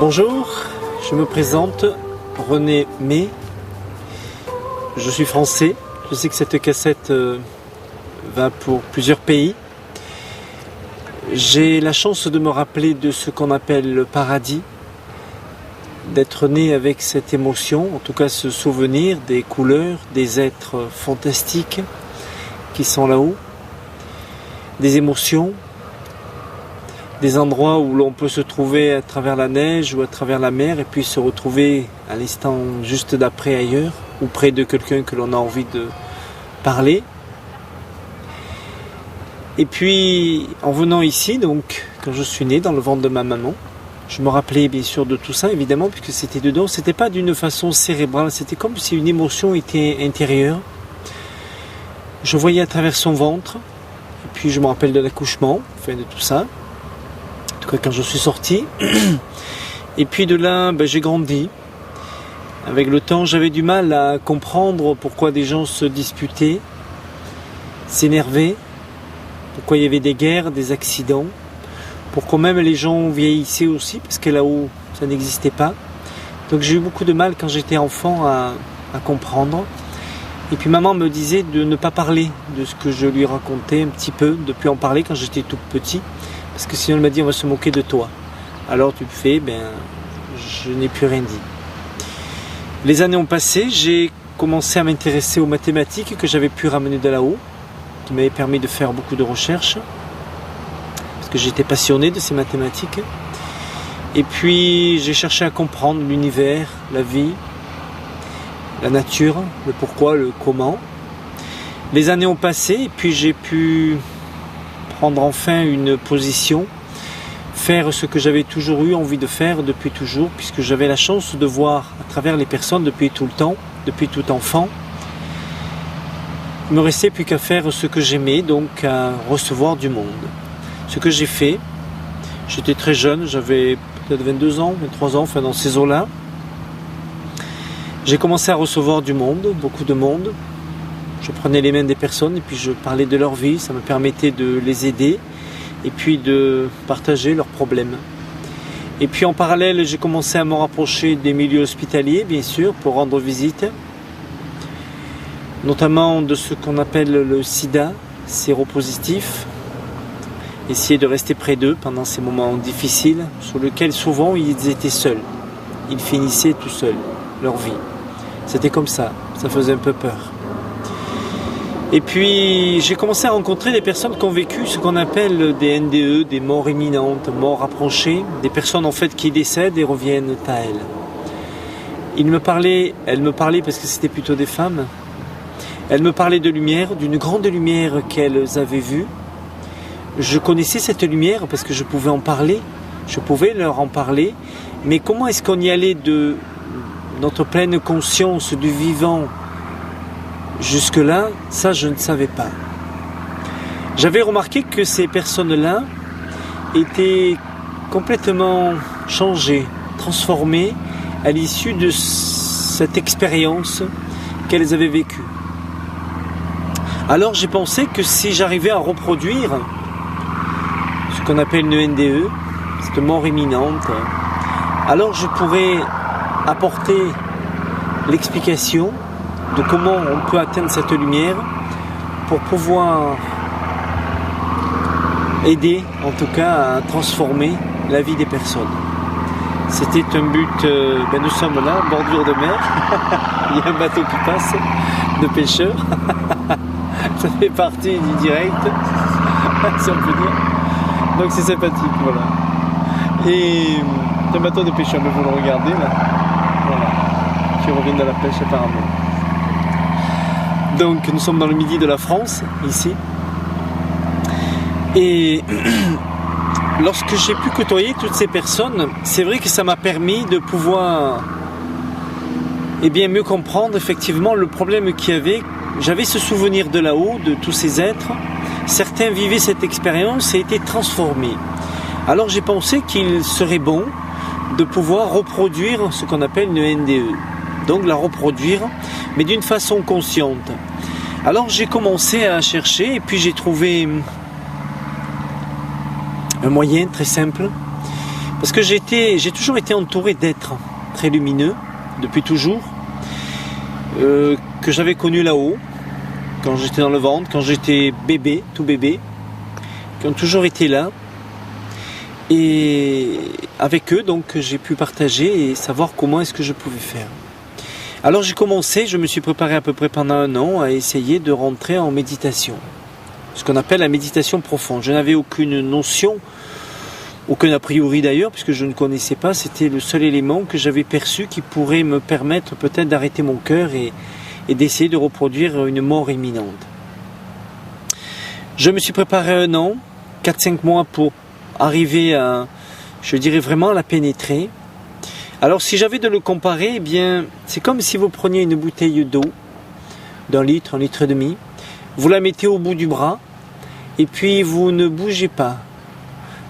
Bonjour, je me présente, René May. Je suis français. Je sais que cette cassette va pour plusieurs pays. J'ai la chance de me rappeler de ce qu'on appelle le paradis, d'être né avec cette émotion, en tout cas ce souvenir des couleurs, des êtres fantastiques qui sont là-haut, des émotions, des endroits où l'on peut se trouver à travers la neige ou à travers la mer et puis se retrouver à l'instant juste d'après ailleurs ou près de quelqu'un que l'on a envie de parler. Et puis en venant ici, donc quand je suis né dans le ventre de ma maman, je me rappelais bien sûr de tout ça évidemment puisque c'était dedans, c'était pas d'une façon cérébrale, c'était comme si une émotion était intérieure. Je voyais à travers son ventre et puis je me rappelle de l'accouchement, enfin de tout ça. En tout cas quand je suis sorti. Et puis de là, j'ai grandi. Avec le temps, j'avais du mal à comprendre pourquoi des gens se disputaient, s'énervaient, pourquoi il y avait des guerres, des accidents, pourquoi même les gens vieillissaient aussi, parce que là-haut, ça n'existait pas. Donc j'ai eu beaucoup de mal quand j'étais enfant à comprendre. Et puis maman me disait de ne pas parler de ce que je lui racontais un petit peu, de ne plus en parler quand j'étais tout petit. Parce que sinon elle m'a dit on va se moquer de toi. Alors tu fais, je n'ai plus rien dit. Les années ont passé, j'ai commencé à m'intéresser aux mathématiques que j'avais pu ramener de là-haut, qui m'avait permis de faire beaucoup de recherches, parce que j'étais passionné de ces mathématiques. Et puis j'ai cherché à comprendre l'univers, la vie, la nature, le pourquoi, le comment. Les années ont passé et puis j'ai pu prendre enfin une position, faire ce que j'avais toujours eu envie de faire depuis toujours, puisque j'avais la chance de voir à travers les personnes depuis tout le temps, depuis tout enfant. Il me restait plus qu'à faire ce que j'aimais, donc à recevoir du monde. Ce que j'ai fait, j'étais très jeune, j'avais peut-être 22 ans, 23 ans, enfin dans ces eaux-là. J'ai commencé à recevoir du monde, beaucoup de monde. Je prenais les mains des personnes et puis je parlais de leur vie, ça me permettait de les aider et puis de partager leurs problèmes. Et puis en parallèle, j'ai commencé à me rapprocher des milieux hospitaliers, bien sûr, pour rendre visite, notamment de ce qu'on appelle le sida, séropositif, essayer de rester près d'eux pendant ces moments difficiles, sur lesquels souvent ils étaient seuls, ils finissaient tout seuls leur vie. C'était comme ça faisait un peu peur. Et puis j'ai commencé à rencontrer des personnes qui ont vécu ce qu'on appelle des NDE, des morts imminentes, morts approchées, des personnes en fait qui décèdent et reviennent à elles. Elles me parlaient parce que c'était plutôt des femmes, elles me parlaient de lumière, d'une grande lumière qu'elles avaient vue. Je connaissais cette lumière parce que je pouvais en parler, je pouvais leur en parler, mais comment est-ce qu'on y allait de notre pleine conscience du vivant jusque-là, ça je ne savais pas. J'avais remarqué que ces personnes-là étaient complètement changées, transformées à l'issue de cette expérience qu'elles avaient vécue. Alors j'ai pensé que si j'arrivais à reproduire ce qu'on appelle une NDE, cette mort imminente, alors je pourrais apporter l'explication de comment on peut atteindre cette lumière pour pouvoir aider en tout cas à transformer la vie des personnes. C'était un but, nous sommes là, bordure de mer, il y a un bateau qui passe, de pêcheurs, ça fait partie du direct, si on peut dire, donc c'est sympathique, voilà. Et c'est un bateau de pêcheurs, mais vous le regardez là, voilà, qui revient de la pêche apparemment. Donc nous sommes dans le midi de la France, ici. Et lorsque j'ai pu côtoyer toutes ces personnes, c'est vrai que ça m'a permis de pouvoir mieux comprendre effectivement le problème qu'il y avait. J'avais ce souvenir de là-haut, de tous ces êtres. Certains vivaient cette expérience et étaient transformés. Alors j'ai pensé qu'il serait bon de pouvoir reproduire ce qu'on appelle une NDE. Donc la reproduire, mais d'une façon consciente. Alors j'ai commencé à chercher et puis j'ai trouvé un moyen très simple Parce que j'ai toujours été entouré d'êtres très lumineux, depuis toujours, que j'avais connus là-haut, quand j'étais dans le ventre, quand j'étais bébé, tout bébé, qui ont toujours été là. Et avec eux, donc, j'ai pu partager et savoir comment est-ce que je pouvais faire. Alors j'ai commencé, je me suis préparé à peu près pendant 1 an à essayer de rentrer en méditation. Ce qu'on appelle la méditation profonde. Je n'avais aucune notion, aucun a priori d'ailleurs, puisque je ne connaissais pas. C'était le seul élément que j'avais perçu qui pourrait me permettre peut-être d'arrêter mon cœur et d'essayer de reproduire une mort imminente. Je me suis préparé 1 an, 4-5 mois pour arriver à, je dirais vraiment à la pénétrer. Alors si j'avais de le comparer, eh bien, c'est comme si vous preniez une bouteille d'eau d'1 litre, 1,5 litre, vous la mettez au bout du bras et puis vous ne bougez pas.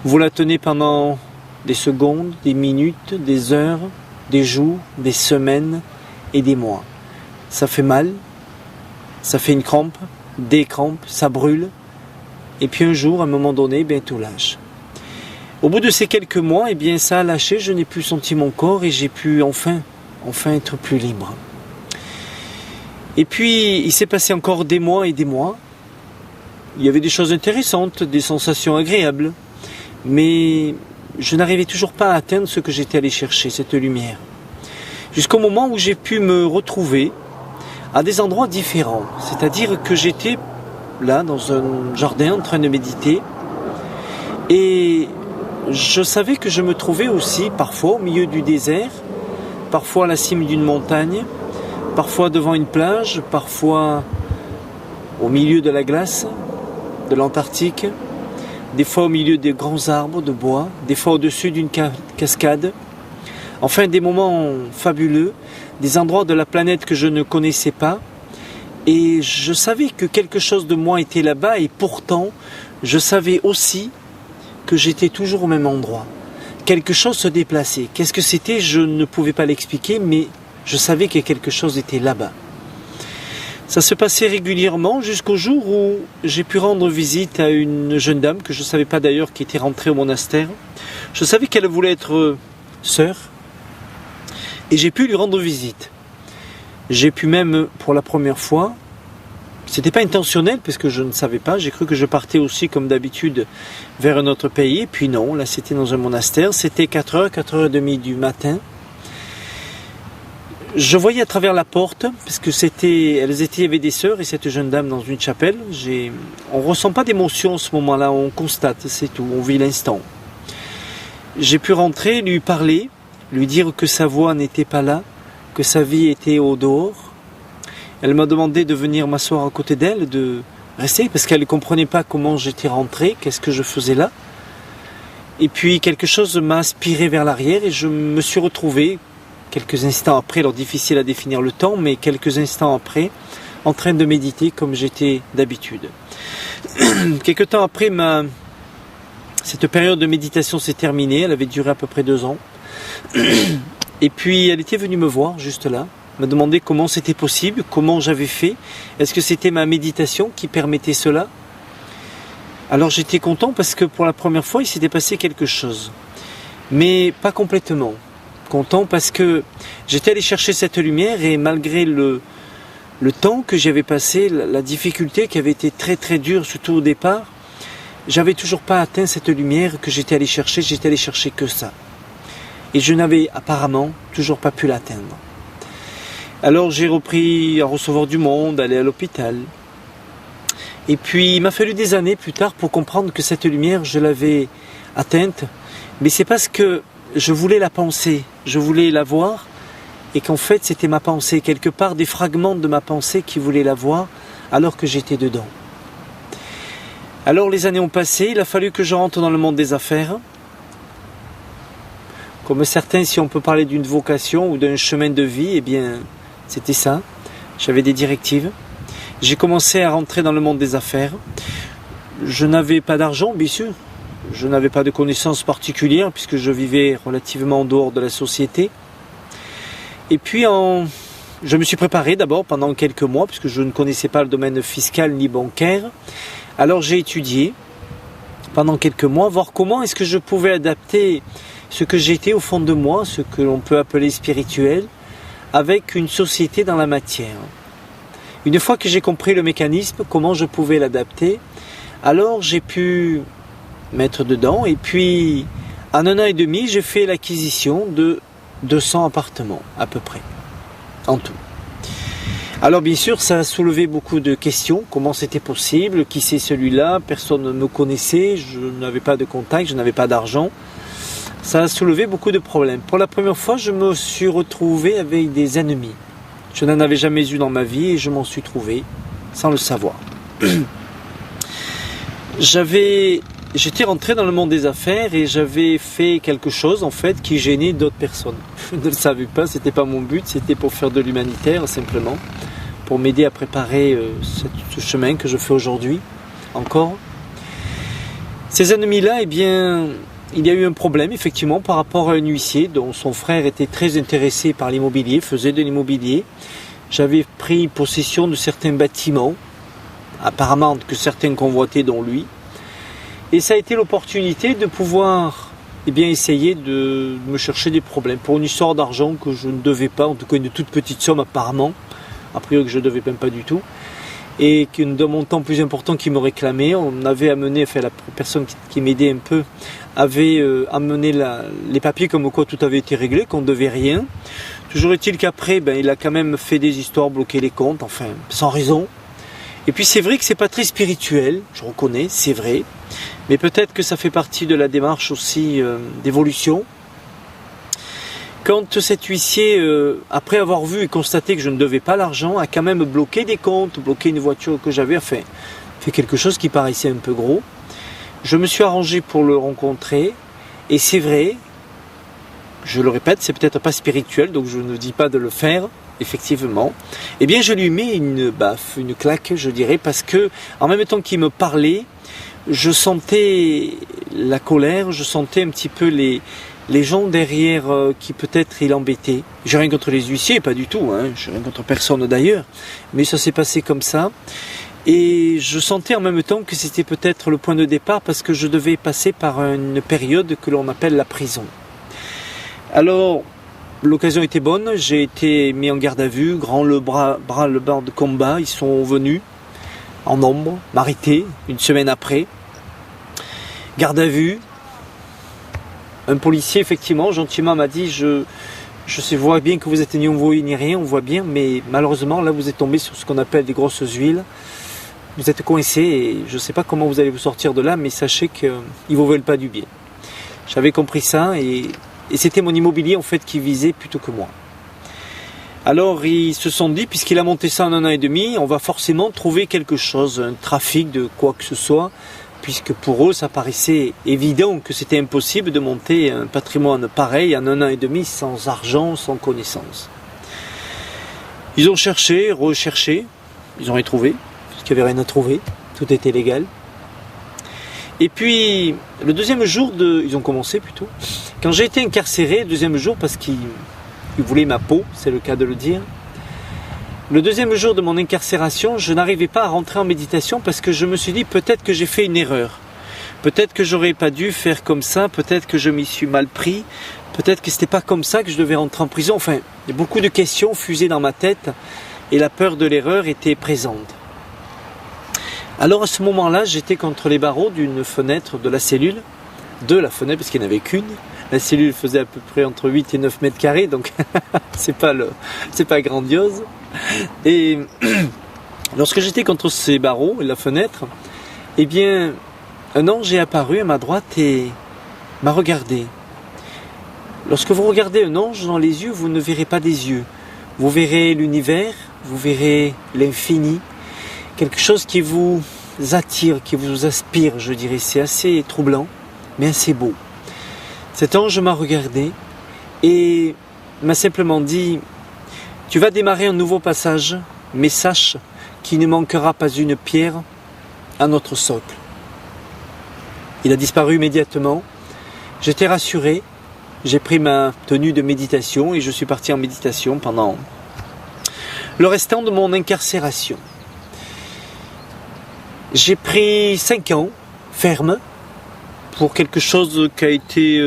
Vous la tenez pendant des secondes, des minutes, des heures, des jours, des semaines et des mois. Ça fait mal, ça fait une crampe, des crampes, ça brûle. Et puis un jour, à un moment donné, bien, tout lâche. Au bout de ces quelques mois, eh bien, ça a lâché, je n'ai plus senti mon corps et j'ai pu enfin être plus libre. Et puis, il s'est passé encore des mois et des mois. Il y avait des choses intéressantes, des sensations agréables. Mais je n'arrivais toujours pas à atteindre ce que j'étais allé chercher, cette lumière. Jusqu'au moment où j'ai pu me retrouver à des endroits différents. C'est-à-dire que j'étais là, dans un jardin, en train de méditer. Et je savais que je me trouvais aussi, parfois, au milieu du désert, parfois à la cime d'une montagne, parfois devant une plage, parfois au milieu de la glace, de l'Antarctique, des fois au milieu des grands arbres de bois, des fois au-dessus d'une cascade. Enfin, des moments fabuleux, des endroits de la planète que je ne connaissais pas. Et je savais que quelque chose de moi était là-bas et pourtant, je savais aussi que j'étais toujours au même endroit. Quelque chose se déplaçait. Qu'est-ce que c'était? Je ne pouvais pas l'expliquer, mais je savais que quelque chose était là-bas. Ça se passait régulièrement jusqu'au jour où j'ai pu rendre visite à une jeune dame que je ne savais pas d'ailleurs qui était rentrée au monastère. Je savais qu'elle voulait être sœur et j'ai pu lui rendre visite. J'ai pu même, pour la première fois, c'était pas intentionnel parce que je ne savais pas, j'ai cru que je partais aussi comme d'habitude vers un autre pays, puis non, là c'était dans un monastère, c'était 4h, 4h30 du matin. Je voyais à travers la porte, parce que il y avait des sœurs et cette jeune dame dans une chapelle. On ne ressent pas d'émotion à ce moment-là, on constate, c'est tout, on vit l'instant. J'ai pu rentrer, lui parler, lui dire que sa voix n'était pas là, que sa vie était au dehors. Elle m'a demandé de venir m'asseoir à côté d'elle, de rester, parce qu'elle ne comprenait pas comment j'étais rentré, qu'est-ce que je faisais là. Et puis quelque chose m'a aspiré vers l'arrière et je me suis retrouvé, quelques instants après, alors difficile à définir le temps, mais quelques instants après, en train de méditer comme j'étais d'habitude. Quelques temps après, cette période de méditation s'est terminée, elle avait duré à peu près 2 ans. Et puis elle était venue me voir juste là, me demander comment c'était possible, comment j'avais fait, est-ce que c'était ma méditation qui permettait cela? Alors j'étais content parce que pour la première fois il s'était passé quelque chose, mais pas complètement. Content parce que j'étais allé chercher cette lumière et malgré le temps que j'avais passé, la difficulté qui avait été très très dure, surtout au départ, j'avais toujours pas atteint cette lumière que j'étais allé chercher que ça. Et je n'avais apparemment toujours pas pu l'atteindre. Alors j'ai repris à recevoir du monde, aller à l'hôpital. Et puis il m'a fallu des années plus tard pour comprendre que cette lumière, je l'avais atteinte, mais c'est parce que je voulais la penser, je voulais la voir, et qu'en fait c'était ma pensée, quelque part des fragments de ma pensée qui voulaient la voir, alors que j'étais dedans. Alors les années ont passé, il a fallu que je rentre dans le monde des affaires. Comme certains, si on peut parler d'une vocation ou d'un chemin de vie, eh bien c'était ça, j'avais des directives. J'ai commencé à rentrer dans le monde des affaires. Je n'avais pas d'argent, bien sûr. Je n'avais pas de connaissances particulières puisque je vivais relativement en dehors de la société. Et puis je me suis préparé d'abord pendant quelques mois puisque je ne connaissais pas le domaine fiscal ni bancaire. Alors j'ai étudié pendant quelques mois, voir comment est-ce que je pouvais adapter ce que j'étais au fond de moi, ce que l'on peut appeler spirituel, avec une société dans la matière. Une fois que j'ai compris le mécanisme, comment je pouvais l'adapter, alors j'ai pu mettre dedans, et puis en 1 an et demi, j'ai fait l'acquisition de 200 appartements à peu près, en tout. Alors bien sûr, ça a soulevé beaucoup de questions, comment c'était possible, qui c'est celui-là, personne ne me connaissait, je n'avais pas de contact, je n'avais pas d'argent. Ça a soulevé beaucoup de problèmes. Pour la première fois, je me suis retrouvé avec des ennemis. Je n'en avais jamais eu dans ma vie et je m'en suis trouvé sans le savoir. J'étais rentré dans le monde des affaires et j'avais fait quelque chose en fait qui gênait d'autres personnes. Je ne le savais pas, c'était pas mon but, c'était pour faire de l'humanitaire simplement, pour m'aider à préparer ce chemin que je fais aujourd'hui encore. Ces ennemis-là, eh bien, il y a eu un problème effectivement par rapport à un huissier dont son frère était très intéressé par l'immobilier, faisait de l'immobilier. J'avais pris possession de certains bâtiments, apparemment que certains convoitaient dont lui. Et ça a été l'opportunité de pouvoir essayer de me chercher des problèmes pour une histoire d'argent que je ne devais pas, en tout cas une toute petite somme apparemment, a priori que je ne devais même pas du tout, et d'un montant plus important qui me réclamait. On avait amené, la personne qui m'aidait un peu avait amené les papiers comme quoi tout avait été réglé, qu'on ne devait rien. Toujours est-il qu'après, il a quand même fait des histoires, bloqué les comptes, enfin, sans raison. Et puis c'est vrai que c'est pas très spirituel, je reconnais, c'est vrai, mais peut-être que ça fait partie de la démarche aussi d'évolution. Quand cet huissier, après avoir vu et constaté que je ne devais pas l'argent, a quand même bloqué des comptes, bloqué une voiture que j'avais, enfin, fait quelque chose qui paraissait un peu gros, je me suis arrangé pour le rencontrer, et c'est vrai, je le répète, c'est peut-être pas spirituel, donc je ne dis pas de le faire, effectivement, eh bien je lui mets une baffe, une claque, je dirais, parce que en même temps qu'il me parlait, je sentais la colère, je sentais un petit peu les gens derrière qui peut-être il embêtait. J'ai rien contre les huissiers, pas du tout, j'ai rien contre personne d'ailleurs, mais ça s'est passé comme ça. Et je sentais en même temps que c'était peut-être le point de départ parce que je devais passer par une période que l'on appelle la prison. Alors, l'occasion était bonne, j'ai été mis en garde à vue, le bras de combat, ils sont venus en nombre, m'arrêter une semaine après. Garde à vue, un policier effectivement, gentiment m'a dit je vois bien que vous êtes ni envoyé ni rien, on voit bien, mais malheureusement là vous êtes tombé sur ce qu'on appelle des grosses huiles. Vous êtes coincé et je ne sais pas comment vous allez vous sortir de là, mais sachez qu'ils ne vous veulent pas du bien. J'avais compris ça et c'était mon immobilier en fait qui visait plutôt que moi. Alors ils se sont dit, puisqu'il a monté ça en 1 an et demi, on va forcément trouver quelque chose, un trafic de quoi que ce soit, puisque pour eux ça paraissait évident que c'était impossible de monter un patrimoine pareil en 1 an et demi sans argent, sans connaissance. Ils ont cherché, recherché, ils ont rien trouvé, puisqu'il n'y avait rien à trouver, tout était légal. Et puis, le deuxième jour ils ont commencé plutôt, quand j'ai été incarcéré, le deuxième jour, parce qu'ils voulaient ma peau, c'est le cas de le dire, le deuxième jour de mon incarcération, je n'arrivais pas à rentrer en méditation parce que je me suis dit peut-être que j'ai fait une erreur. Peut-être que j'aurais pas dû faire comme ça, peut-être que je m'y suis mal pris, peut-être que c'était pas comme ça que je devais rentrer en prison. Enfin, il y a beaucoup de questions fusées dans ma tête et la peur de l'erreur était présente. Alors à ce moment-là, j'étais contre les barreaux d'une fenêtre de la cellule, parce qu'il n'y en avait qu'une. La cellule faisait à peu près entre 8 et 9 mètres carrés, donc c'est pas grandiose. Et lorsque j'étais contre ces barreaux et la fenêtre, eh bien, un ange est apparu à ma droite et m'a regardé. Lorsque vous regardez un ange dans les yeux, vous ne verrez pas des yeux. Vous verrez l'univers, vous verrez l'infini, quelque chose qui vous attire, qui vous aspire, je dirais. C'est assez troublant, mais assez beau. Cet ange m'a regardé et m'a simplement dit « Tu vas démarrer un nouveau passage, mais sache qu'il ne manquera pas une pierre à notre socle. » Il a disparu immédiatement. J'étais rassuré. J'ai pris ma tenue de méditation et je suis parti en méditation pendant le restant de mon incarcération. J'ai pris 5 ans, ferme, pour quelque chose qui a été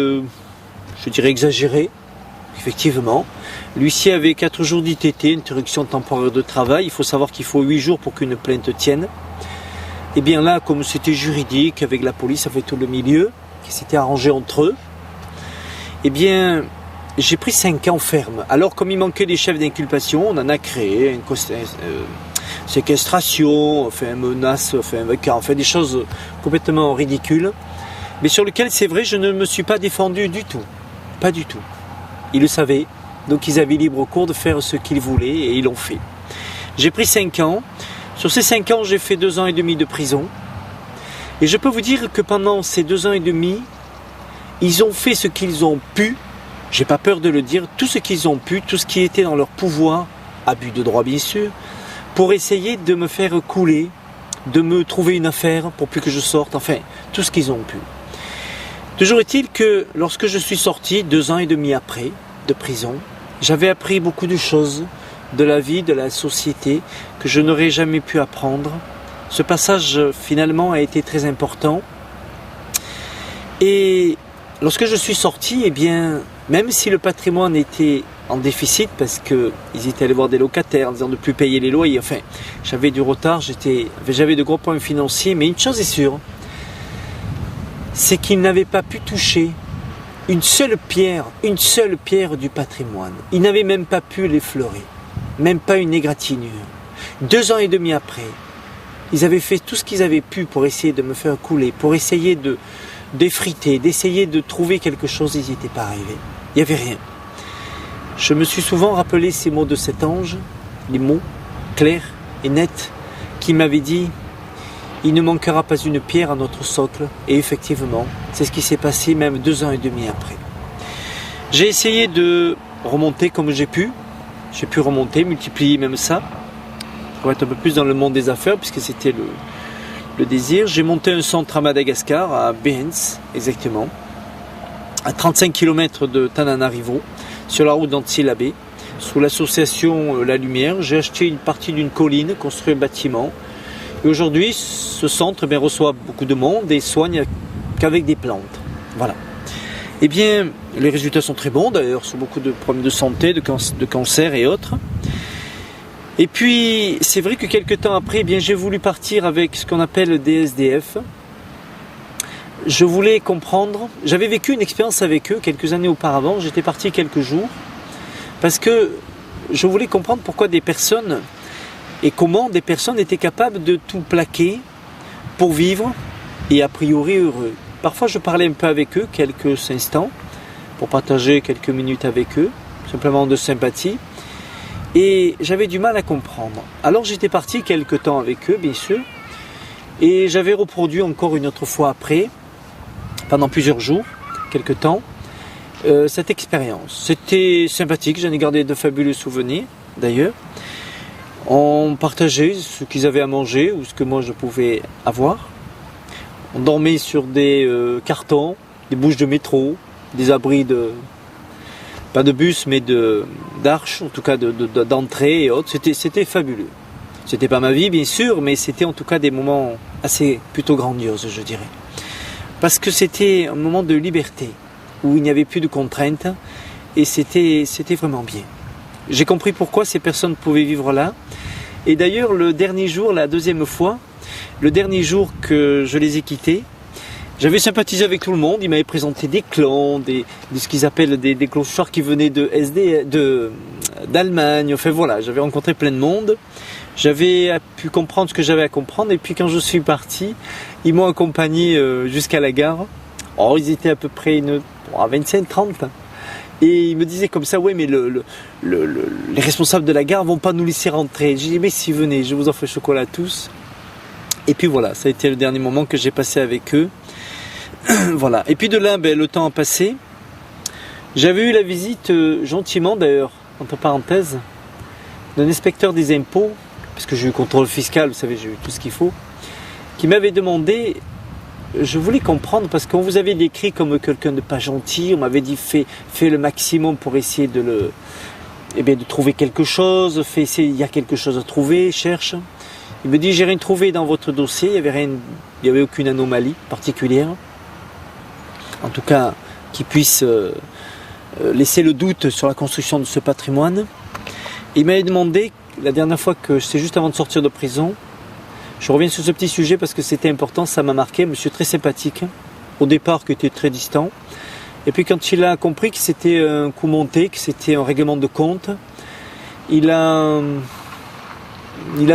je dirais exagéré, effectivement. L'huissier avait 4 jours d'ITT, interruption temporaire de travail. Il faut savoir qu'il faut 8 jours pour qu'une plainte tienne. Et bien là, comme c'était juridique, avec la police, avec tout le milieu, qui s'était arrangé entre eux, eh bien, j'ai pris 5 ans ferme. Alors, comme il manquait des chefs d'inculpation, on en a créé une séquestration, enfin, menace, enfin, des choses complètement ridicules, mais sur lesquelles, c'est vrai, je ne me suis pas défendu du tout. Pas du tout. Ils le savaient, donc ils avaient libre cours de faire ce qu'ils voulaient, et ils l'ont fait. J'ai pris 5 ans. Sur ces 5 ans, j'ai fait 2 ans et demi de prison. Et je peux vous dire que pendant ces 2 ans et demi, ils ont fait ce qu'ils ont pu, j'ai pas peur de le dire, tout ce qu'ils ont pu, tout ce qui était dans leur pouvoir, abus de droit bien sûr, pour essayer de me faire couler, de me trouver une affaire pour plus que je sorte, enfin, tout ce qu'ils ont pu. Toujours est-il que lorsque je suis sorti, 2 ans et demi après, de prison, j'avais appris beaucoup de choses de la vie, de la société, que je n'aurais jamais pu apprendre. Ce passage, finalement, a été très important. Et lorsque je suis sorti, eh bien, même si le patrimoine était en déficit, parce qu'ils étaient allés voir des locataires en disant de ne plus payer les loyers, enfin, j'avais du retard, j'avais de gros problèmes financiers, mais une chose est sûre, c'est qu'ils n'avaient pas pu toucher une seule pierre du patrimoine. Ils n'avaient même pas pu l'effleurer, même pas une égratignure. 2 ans et demi après, ils avaient fait tout ce qu'ils avaient pu pour essayer de me faire couler, pour essayer d'effriter, d'essayer de trouver quelque chose, ils n'y étaient pas arrivés. Il n'y avait rien. Je me suis souvent rappelé ces mots de cet ange, les mots clairs et nets, qui m'avaient dit « Il ne manquera pas une pierre à notre socle ». Et effectivement, c'est ce qui s'est passé même 2 ans et demi après. J'ai essayé de remonter comme j'ai pu. J'ai pu remonter, multiplier même ça, pour être un peu plus dans le monde des affaires, puisque c'était le désir. J'ai monté un centre à Madagascar, à Behens, exactement, à 35 km de Tananarivo, sur la route d'Antilabé, sous l'association La Lumière. J'ai acheté une partie d'une colline, construit un bâtiment. Et aujourd'hui, ce centre reçoit beaucoup de monde et soigne qu'avec des plantes. Voilà. Eh bien, les résultats sont très bons d'ailleurs, sur beaucoup de problèmes de santé, de cancer et autres. Et puis, c'est vrai que quelques temps après, eh bien, j'ai voulu partir avec ce qu'on appelle des SDF. Je voulais comprendre, j'avais vécu une expérience avec eux quelques années auparavant, j'étais parti quelques jours, parce que je voulais comprendre pourquoi des personnes, et comment des personnes étaient capables de tout plaquer pour vivre, et a priori heureux. Parfois je parlais un peu avec eux, quelques instants, pour partager quelques minutes avec eux, simplement de sympathie, et j'avais du mal à comprendre. Alors j'étais parti quelques temps avec eux, bien sûr, et j'avais reproduit encore une autre fois après, pendant plusieurs jours, quelques temps, cette expérience. C'était sympathique, j'en ai gardé de fabuleux souvenirs, d'ailleurs. On partageait ce qu'ils avaient à manger, ou ce que moi je pouvais avoir. On dormait sur des cartons, des bouches de métro, des abris pas de bus, mais d'arches, en tout cas d'entrée et autres. C'était fabuleux. C'était pas ma vie, bien sûr, mais c'était en tout cas des moments assez plutôt grandioses, je dirais. Parce que c'était un moment de liberté, où il n'y avait plus de contraintes, et c'était vraiment bien. J'ai compris pourquoi ces personnes pouvaient vivre là. Et d'ailleurs, le dernier jour, la deuxième fois, le dernier jour que je les ai quittés, j'avais sympathisé avec tout le monde. Ils m'avaient présenté des clans, ce qu'ils appellent des clochards qui venaient d'Allemagne. Enfin voilà, j'avais rencontré plein de monde. J'avais pu comprendre ce que j'avais à comprendre. Et puis quand je suis parti, ils m'ont accompagné jusqu'à la gare. Oh, ils étaient à peu près à 25-30. Et ils me disaient comme ça, ouais, mais les responsables de la gare vont pas nous laisser rentrer. J'ai dit, mais si, venez, je vous offre le chocolat à tous. Et puis voilà, ça a été le dernier moment que j'ai passé avec eux. Voilà. Et puis de là, le temps a passé. J'avais eu la visite, gentiment d'ailleurs, entre parenthèses, d'un inspecteur des impôts, parce que j'ai eu contrôle fiscal, vous savez, j'ai eu tout ce qu'il faut, qui m'avait demandé, je voulais comprendre, parce qu'on vous avait décrit comme quelqu'un de pas gentil, on m'avait dit fais le maximum pour essayer de trouver quelque chose, il y a quelque chose à trouver, cherche. Il me dit, j'ai rien trouvé dans votre dossier, il y avait aucune anomalie particulière, en tout cas qui puisse laisser le doute sur la construction de ce patrimoine. Il m'avait demandé, la dernière fois que c'est juste avant de sortir de prison, je reviens sur ce petit sujet parce que c'était important, ça m'a marqué, monsieur très sympathique, au départ qui était très distant, et puis quand il a compris que c'était un coup monté, que c'était un règlement de compte, il a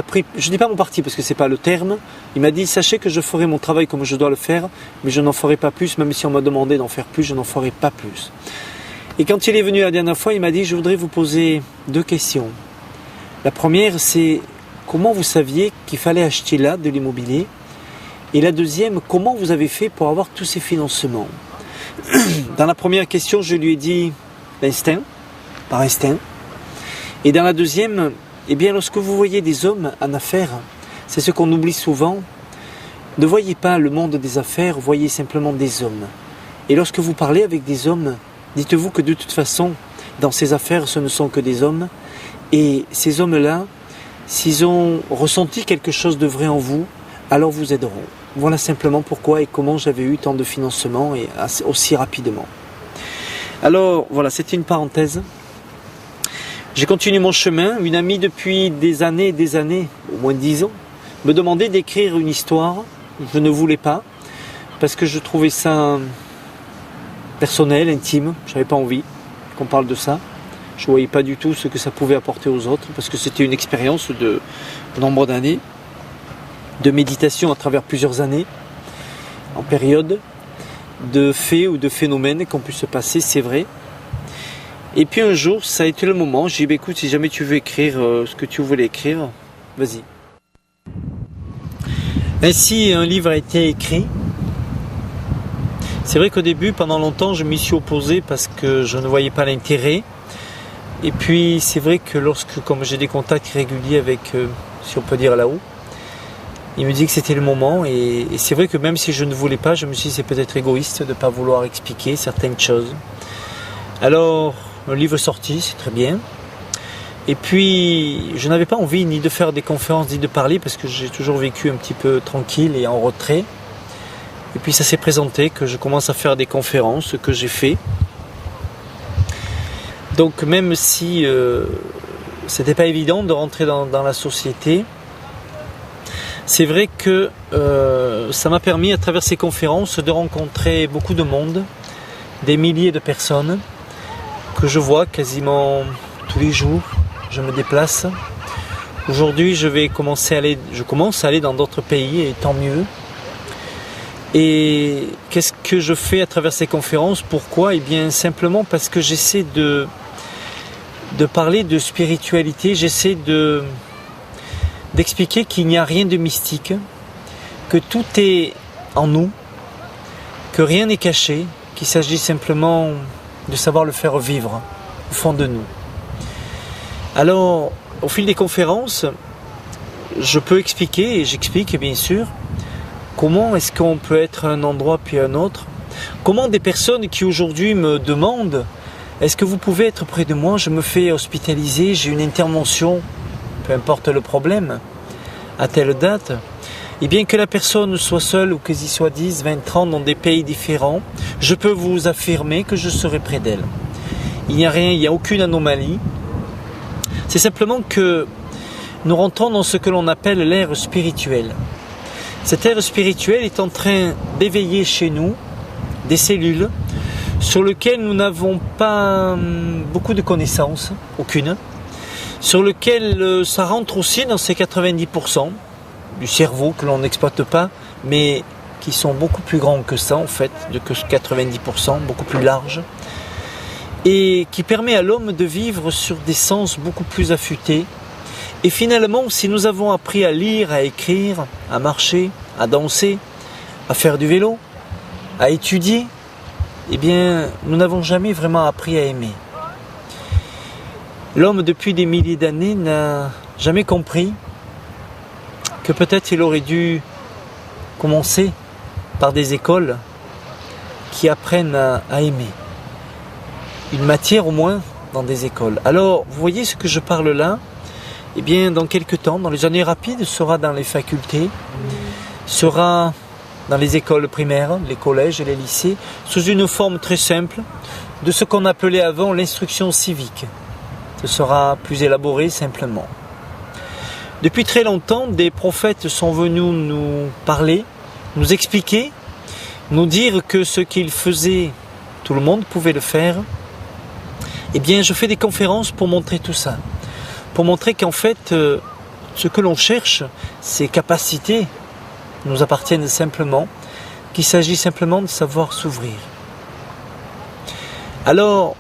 pris, je ne dis pas mon parti parce que c'est pas le terme, il m'a dit sachez que je ferai mon travail comme je dois le faire, mais je n'en ferai pas plus, même si on m'a demandé d'en faire plus, je n'en ferai pas plus. Et quand il est venu la dernière fois, il m'a dit je voudrais vous poser 2 questions. La première c'est comment vous saviez qu'il fallait acheter là de l'immobilier, et la deuxième, comment vous avez fait pour avoir tous ces financements. Dans la première question, je lui ai dit l'instinct, par instinct. Et dans la deuxième, eh bien, lorsque vous voyez des hommes en affaires, c'est ce qu'on oublie souvent, ne voyez pas le monde des affaires, voyez simplement des hommes. Et lorsque vous parlez avec des hommes, dites-vous que de toute façon, dans ces affaires, ce ne sont que des hommes. Et ces hommes-là, s'ils ont ressenti quelque chose de vrai en vous, alors vous aideront. Voilà simplement pourquoi et comment j'avais eu tant de financement et aussi rapidement. Alors voilà, c'était une parenthèse. J'ai continué mon chemin. Une amie depuis des années, au moins 10 ans, me demandait d'écrire une histoire. Je ne voulais pas, parce que je trouvais ça personnel, intime. Je n'avais pas envie qu'on parle de ça. Je ne voyais pas du tout ce que ça pouvait apporter aux autres, parce que c'était une expérience de nombre d'années, de méditation à travers plusieurs années, en période, de faits ou de phénomènes qui ont pu se passer, c'est vrai. Et puis un jour, ça a été le moment, j'ai dit écoute, si jamais tu veux écrire ce que tu voulais écrire, vas-y. Ainsi, un livre a été écrit. C'est vrai qu'au début, pendant longtemps, je m'y suis opposé parce que je ne voyais pas l'intérêt. Et puis, c'est vrai que comme j'ai des contacts réguliers avec, si on peut dire là-haut, il me dit que c'était le moment. Et c'est vrai que même si je ne voulais pas, je me suis dit c'est peut-être égoïste de ne pas vouloir expliquer certaines choses. Alors, le livre est sorti, c'est très bien. Et puis, je n'avais pas envie ni de faire des conférences, ni de parler, parce que j'ai toujours vécu un petit peu tranquille et en retrait. Et puis, ça s'est présenté que je commence à faire des conférences, ce que j'ai fait. Donc, même si c'était pas évident de rentrer dans la société, c'est vrai que ça m'a permis, à travers ces conférences, de rencontrer beaucoup de monde, des milliers de personnes, que je vois quasiment tous les jours. Je me déplace. Aujourd'hui, je commence à aller dans d'autres pays, et tant mieux. Et qu'est-ce que je fais à travers ces conférences? Pourquoi? Eh bien, simplement parce que j'essaie de parler de spiritualité, j'essaie d'expliquer qu'il n'y a rien de mystique, que tout est en nous, que rien n'est caché, qu'il s'agit simplement de savoir le faire vivre au fond de nous. Alors, au fil des conférences, je peux expliquer, et j'explique bien sûr, comment est-ce qu'on peut être à un endroit puis à un autre. Comment des personnes qui aujourd'hui me demandent « Est-ce que vous pouvez être près de moi? Je me fais hospitaliser, j'ai une intervention, peu importe le problème, à telle date. » Et bien que la personne soit seule ou qu'ils y soient 10, 20, 30 dans des pays différents, je peux vous affirmer que je serai près d'elle. Il n'y a rien, il n'y a aucune anomalie. C'est simplement que nous rentrons dans ce que l'on appelle l'ère spirituelle. Cette ère spirituelle est en train d'éveiller chez nous des cellules sur lesquelles nous n'avons pas beaucoup de connaissances, aucune, sur lesquelles ça rentre aussi dans ces 90% du cerveau que l'on n'exploite pas, mais qui sont beaucoup plus grands que ça en fait, que 90%, beaucoup plus larges, et qui permet à l'homme de vivre sur des sens beaucoup plus affûtés. Et finalement, si nous avons appris à lire, à écrire, à marcher, à danser, à faire du vélo, à étudier, eh bien, nous n'avons jamais vraiment appris à aimer. L'homme, depuis des milliers d'années, n'a jamais compris que peut-être il aurait dû commencer par des écoles qui apprennent à aimer. Une matière au moins dans des écoles. Alors, vous voyez ce que je parle là? Eh bien, dans quelques temps, dans les années rapides, sera dans les facultés, sera dans les écoles primaires, les collèges et les lycées, sous une forme très simple de ce qu'on appelait avant l'instruction civique. Ce sera plus élaboré simplement. Depuis très longtemps, des prophètes sont venus nous parler, nous expliquer, nous dire que ce qu'ils faisaient, tout le monde pouvait le faire. Eh bien, je fais des conférences pour montrer tout ça. Pour montrer qu'en fait, ce que l'on cherche, ces capacités, nous appartiennent simplement, qu'il s'agit simplement de savoir s'ouvrir. Alors,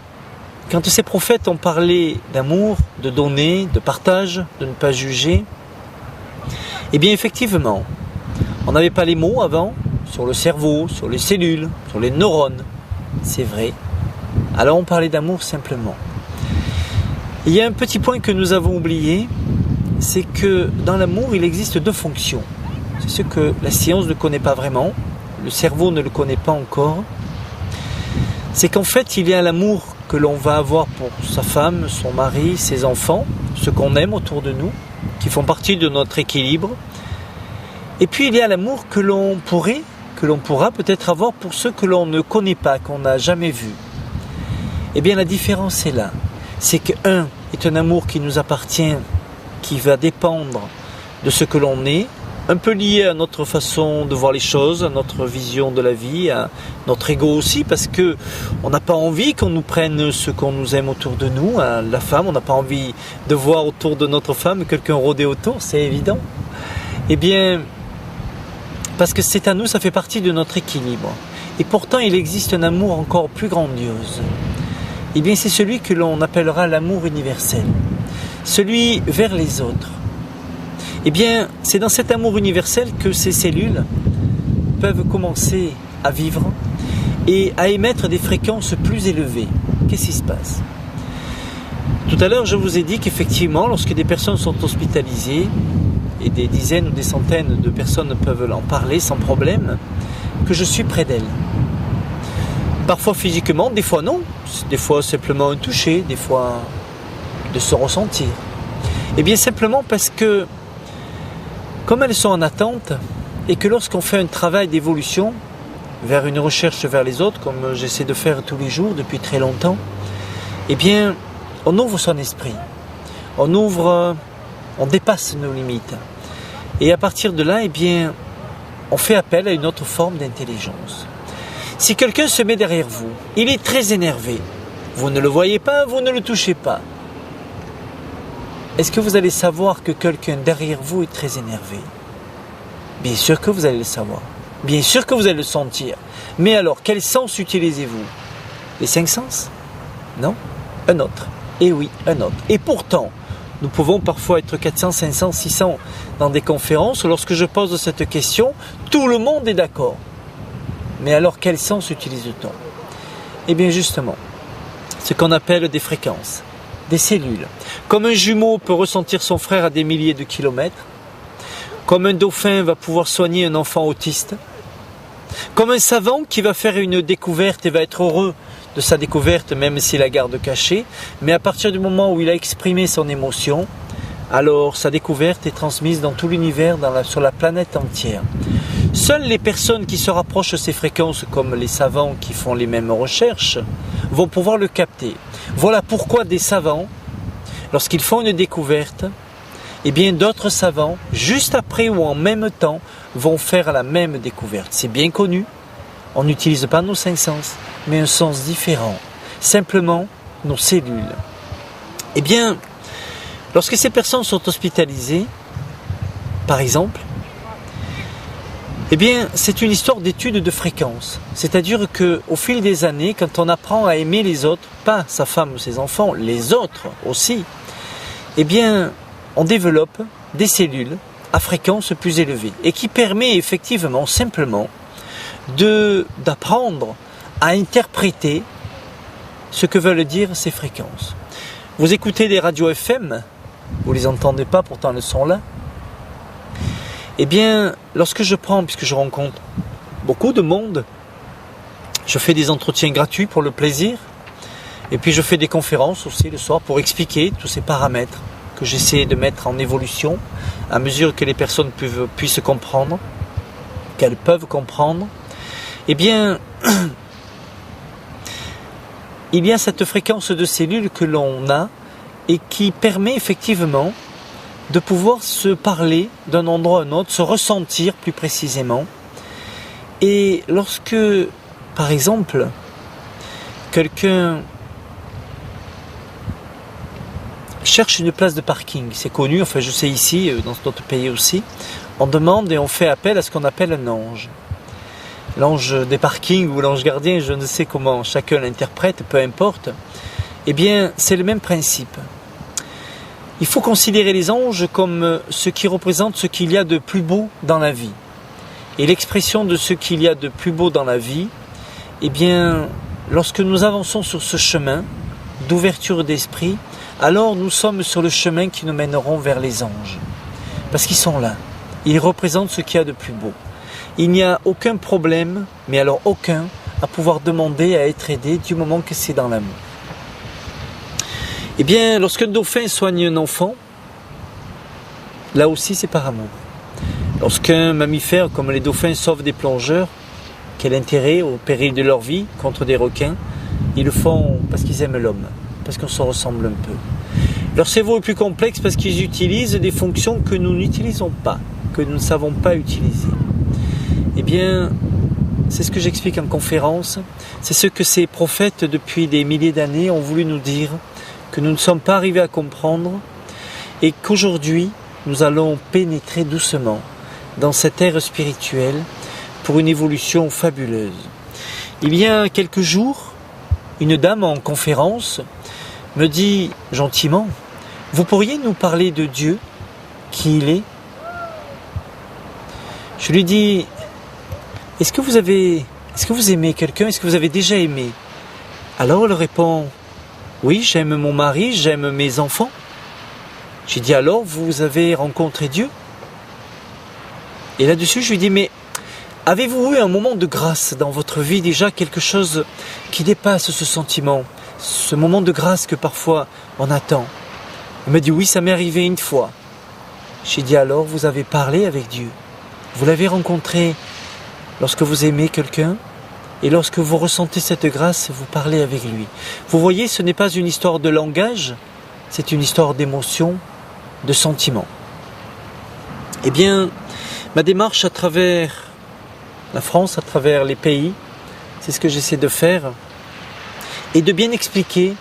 quand ces prophètes ont parlé d'amour, de donner, de partage, de ne pas juger, eh bien effectivement, on n'avait pas les mots avant sur le cerveau, sur les cellules, sur les neurones, c'est vrai. Alors on parlait d'amour simplement. Il y a un petit point que nous avons oublié, c'est que dans l'amour, il existe deux fonctions. C'est ce que la science ne connaît pas vraiment, le cerveau ne le connaît pas encore. C'est qu'en fait, il y a l'amour que l'on va avoir pour sa femme, son mari, ses enfants, ceux qu'on aime autour de nous, qui font partie de notre équilibre. Et puis il y a l'amour que l'on pourra peut-être avoir pour ceux que l'on ne connaît pas, qu'on n'a jamais vus. Eh bien la différence est là. C'est qu'un est un amour qui nous appartient, qui va dépendre de ce que l'on est, un peu lié à notre façon de voir les choses, à notre vision de la vie, à notre ego aussi, parce que on n'a pas envie qu'on nous prenne ce qu'on nous aime autour de nous. La femme, on n'a pas envie de voir autour de notre femme quelqu'un rôder autour, c'est évident. Eh bien, parce que c'est à nous, ça fait partie de notre équilibre. Et pourtant, il existe un amour encore plus grandiose. Eh bien, c'est celui que l'on appellera l'amour universel. Celui vers les autres. Eh bien, c'est dans cet amour universel que ces cellules peuvent commencer à vivre et à émettre des fréquences plus élevées. Qu'est-ce qui se passe ? Tout à l'heure, je vous ai dit qu'effectivement, lorsque des personnes sont hospitalisées, et des dizaines ou des centaines de personnes peuvent en parler sans problème, que je suis près d'elles. Parfois physiquement, des fois non. Des fois simplement un toucher, des fois de se ressentir. Eh bien simplement parce que, comme elles sont en attente, et que lorsqu'on fait un travail d'évolution vers une recherche vers les autres, comme j'essaie de faire tous les jours depuis très longtemps, eh bien on ouvre son esprit. On dépasse nos limites. Et à partir de là, eh bien, on fait appel à une autre forme d'intelligence. Si quelqu'un se met derrière vous, il est très énervé. Vous ne le voyez pas, vous ne le touchez pas. Est-ce que vous allez savoir que quelqu'un derrière vous est très énervé ? Bien sûr que vous allez le savoir. Bien sûr que vous allez le sentir. Mais alors, quel sens utilisez-vous ? Les 5 sens ? Non ? Un autre. Et oui, un autre. Et pourtant, nous pouvons parfois être 400, 500, 600 dans des conférences. Lorsque je pose cette question, tout le monde est d'accord. Mais alors, quel sens utilise-t-on ? Eh bien justement, ce qu'on appelle des fréquences, des cellules. Comme un jumeau peut ressentir son frère à des milliers de kilomètres, comme un dauphin va pouvoir soigner un enfant autiste, comme un savant qui va faire une découverte et va être heureux de sa découverte même s'il la garde cachée, mais à partir du moment où il a exprimé son émotion, alors sa découverte est transmise dans tout l'univers, sur la planète entière. Seules les personnes qui se rapprochent de ces fréquences, comme les savants qui font les mêmes recherches, vont pouvoir le capter. Voilà pourquoi des savants, lorsqu'ils font une découverte, eh bien d'autres savants, juste après ou en même temps, vont faire la même découverte. C'est bien connu, on n'utilise pas nos 5 sens, mais un sens différent, simplement nos cellules. Eh bien, lorsque ces personnes sont hospitalisées, par exemple, eh bien, c'est une histoire d'étude de fréquence. C'est-à-dire qu'au fil des années, quand on apprend à aimer les autres, pas sa femme ou ses enfants, les autres aussi, eh bien, on développe des cellules à fréquence plus élevée et qui permet effectivement, simplement, d'apprendre à interpréter ce que veulent dire ces fréquences. Vous écoutez des radios FM, vous ne les entendez pas, pourtant elles sont là. Eh bien, lorsque je prends, puisque je rencontre beaucoup de monde, je fais des entretiens gratuits pour le plaisir, et puis je fais des conférences aussi le soir pour expliquer tous ces paramètres que j'essaie de mettre en évolution à mesure que les personnes puissent comprendre. qu'elles peuvent comprendre, eh bien, il y a cette fréquence de cellules que l'on a et qui permet effectivement de pouvoir se parler d'un endroit à un autre, se ressentir plus précisément. Et lorsque, par exemple, quelqu'un cherche une place de parking, c'est connu, enfin je sais ici, dans d'autres pays aussi, on demande et on fait appel à ce qu'on appelle un ange. L'ange des parkings ou l'ange gardien, je ne sais comment chacun l'interprète, peu importe, eh bien c'est le même principe. Il faut considérer les anges comme ce qui représente ce qu'il y a de plus beau dans la vie. Et l'expression de ce qu'il y a de plus beau dans la vie, eh bien, lorsque nous avançons sur ce chemin d'ouverture d'esprit, alors nous sommes sur le chemin qui nous mèneront vers les anges. Parce qu'ils sont là. Ils représentent ce qu'il y a de plus beau. Il n'y a aucun problème, mais alors aucun, à pouvoir demander à être aidé du moment que c'est dans l'amour. Eh bien, lorsqu'un dauphin soigne un enfant, là aussi c'est par amour. Lorsqu'un mammifère comme les dauphins sauve des plongeurs, quel intérêt au péril de leur vie contre des requins, ils le font parce qu'ils aiment l'homme, parce qu'on se ressemble un peu. Leur cerveau est plus complexe parce qu'ils utilisent des fonctions que nous n'utilisons pas, que nous ne savons pas utiliser. Eh bien, c'est ce que j'explique en conférence, c'est ce que ces prophètes depuis des milliers d'années ont voulu nous dire, que nous ne sommes pas arrivés à comprendre et qu'aujourd'hui nous allons pénétrer doucement dans cette ère spirituelle pour une évolution fabuleuse. Il y a quelques jours, une dame en conférence me dit gentiment, vous pourriez nous parler de Dieu, qui il est? Je lui dis, est-ce que vous aimez quelqu'un? Est-ce que vous avez déjà aimé? Alors elle répond, oui, j'aime mon mari, j'aime mes enfants. J'ai dit, alors vous avez rencontré Dieu? Et là-dessus, je lui dis, mais avez-vous eu un moment de grâce dans votre vie déjà, quelque chose qui dépasse ce sentiment, ce moment de grâce que parfois on attend? Elle m'a dit, oui, ça m'est arrivé une fois. J'ai dit, alors vous avez parlé avec Dieu? Vous l'avez rencontré lorsque vous aimez quelqu'un? Et lorsque vous ressentez cette grâce, vous parlez avec lui. Vous voyez, ce n'est pas une histoire de langage, c'est une histoire d'émotion, de sentiment. Eh bien, ma démarche à travers la France, à travers les pays, c'est ce que j'essaie de faire, et de bien expliquer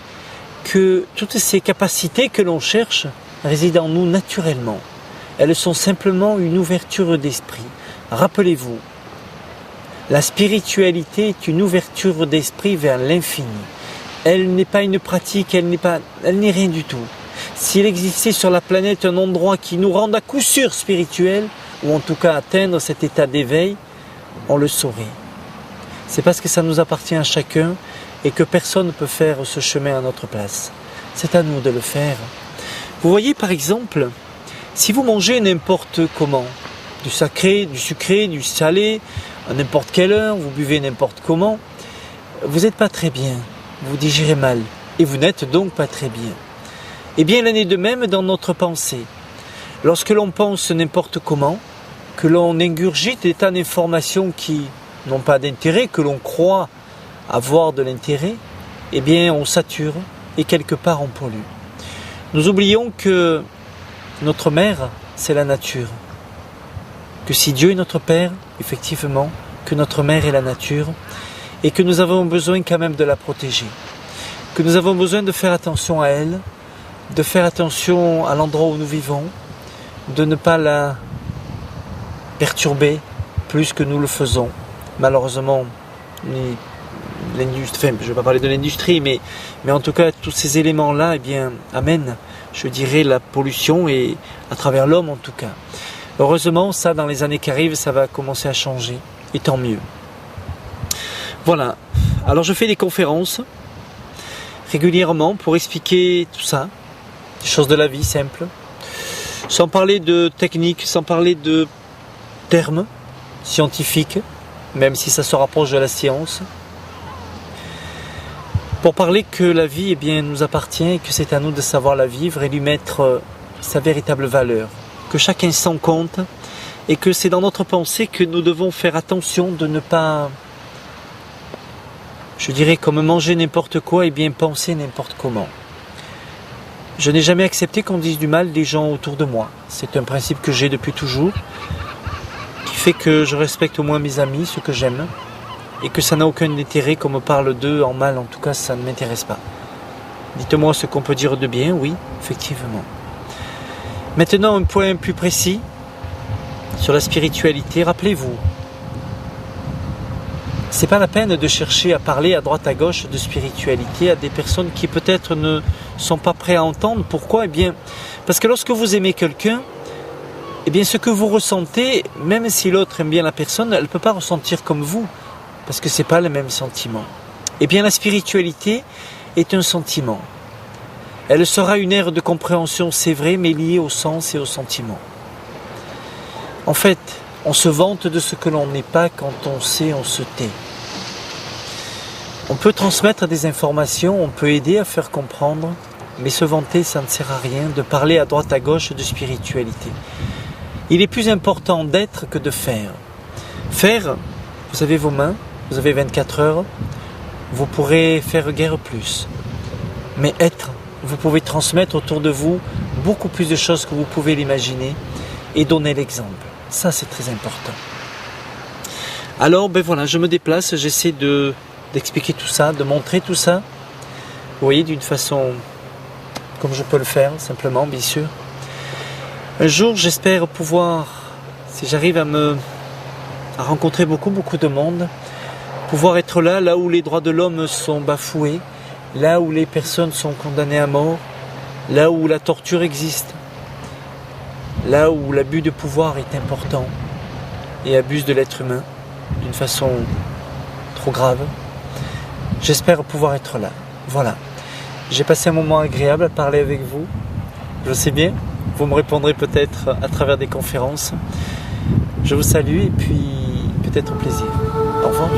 que toutes ces capacités que l'on cherche résident en nous naturellement. Elles sont simplement une ouverture d'esprit. Rappelez-vous, la spiritualité est une ouverture d'esprit vers l'infini. Elle n'est pas une pratique, elle n'est rien du tout. S'il existait sur la planète un endroit qui nous rende à coup sûr spirituel, ou en tout cas atteindre cet état d'éveil, on le saurait. C'est parce que ça nous appartient à chacun et que personne ne peut faire ce chemin à notre place. C'est à nous de le faire. Vous voyez par exemple, si vous mangez n'importe comment, du sacré, du sucré, du salé, à n'importe quelle heure, vous buvez n'importe comment, vous n'êtes pas très bien, vous digérez mal, et vous n'êtes donc pas très bien. Eh bien, il en est de même dans notre pensée. Lorsque l'on pense n'importe comment, que l'on ingurgite des tas d'informations qui n'ont pas d'intérêt, que l'on croit avoir de l'intérêt, eh bien, on sature et quelque part on pollue. Nous oublions que notre mère, c'est la nature. Que si Dieu est notre Père, effectivement, que notre mère est la nature, et que nous avons besoin quand même de la protéger. Que nous avons besoin de faire attention à elle, de faire attention à l'endroit où nous vivons, de ne pas la perturber plus que nous le faisons. Malheureusement, l'industrie, je ne vais pas parler de l'industrie, mais en tout cas, tous ces éléments-là, eh bien, amènent, je dirais, la pollution, et à travers l'homme en tout cas. Heureusement, ça, dans les années qui arrivent, ça va commencer à changer, et tant mieux. Voilà. Alors, je fais des conférences régulièrement pour expliquer tout ça, des choses de la vie simples, sans parler de technique, sans parler de termes scientifiques, même si ça se rapproche de la science, pour parler que la vie, eh bien, nous appartient et que c'est à nous de savoir la vivre et lui mettre sa véritable valeur. Que chaque instant compte et que c'est dans notre pensée que nous devons faire attention de ne pas, je dirais, comme manger n'importe quoi, et bien penser n'importe comment. Je n'ai jamais accepté qu'on dise du mal des gens autour de moi. C'est un principe que j'ai depuis toujours, qui fait que je respecte au moins mes amis, ceux que j'aime, et que ça n'a aucun intérêt qu'on me parle d'eux en mal. En tout cas, ça ne m'intéresse pas. Dites-moi ce qu'on peut dire de bien, oui, effectivement. Maintenant, un point plus précis sur la spiritualité. Rappelez-vous, c'est pas la peine de chercher à parler à droite à gauche de spiritualité à des personnes qui peut-être ne sont pas prêts à entendre. Pourquoi ? Eh bien, parce que lorsque vous aimez quelqu'un, eh bien, ce que vous ressentez, même si l'autre aime bien la personne, elle ne peut pas ressentir comme vous, parce que c'est pas le même sentiment. Eh bien, la spiritualité est un sentiment. Elle sera une ère de compréhension, c'est vrai, mais liée au sens et au sentiment. En fait, on se vante de ce que l'on n'est pas, quand on sait, on se tait. On peut transmettre des informations, on peut aider à faire comprendre, mais se vanter, ça ne sert à rien, de parler à droite à gauche de spiritualité. Il est plus important d'être que de faire. Faire, vous avez vos mains, vous avez 24 heures, vous pourrez faire guère plus. Mais être, vous pouvez transmettre autour de vous beaucoup plus de choses que vous pouvez l'imaginer et donner l'exemple. Ça, c'est très important. Alors, ben voilà, je me déplace, j'essaie d'expliquer tout ça, de montrer tout ça. Vous voyez, d'une façon comme je peux le faire, simplement, bien sûr. Un jour, j'espère pouvoir, si j'arrive à rencontrer beaucoup de monde, pouvoir être là où les droits de l'homme sont bafoués, là où les personnes sont condamnées à mort, là où la torture existe, là où l'abus de pouvoir est important et abuse de l'être humain d'une façon trop grave. J'espère pouvoir être là. Voilà. J'ai passé un moment agréable à parler avec vous. Je sais bien, vous me répondrez peut-être à travers des conférences. Je vous salue et puis peut-être au plaisir. Au revoir.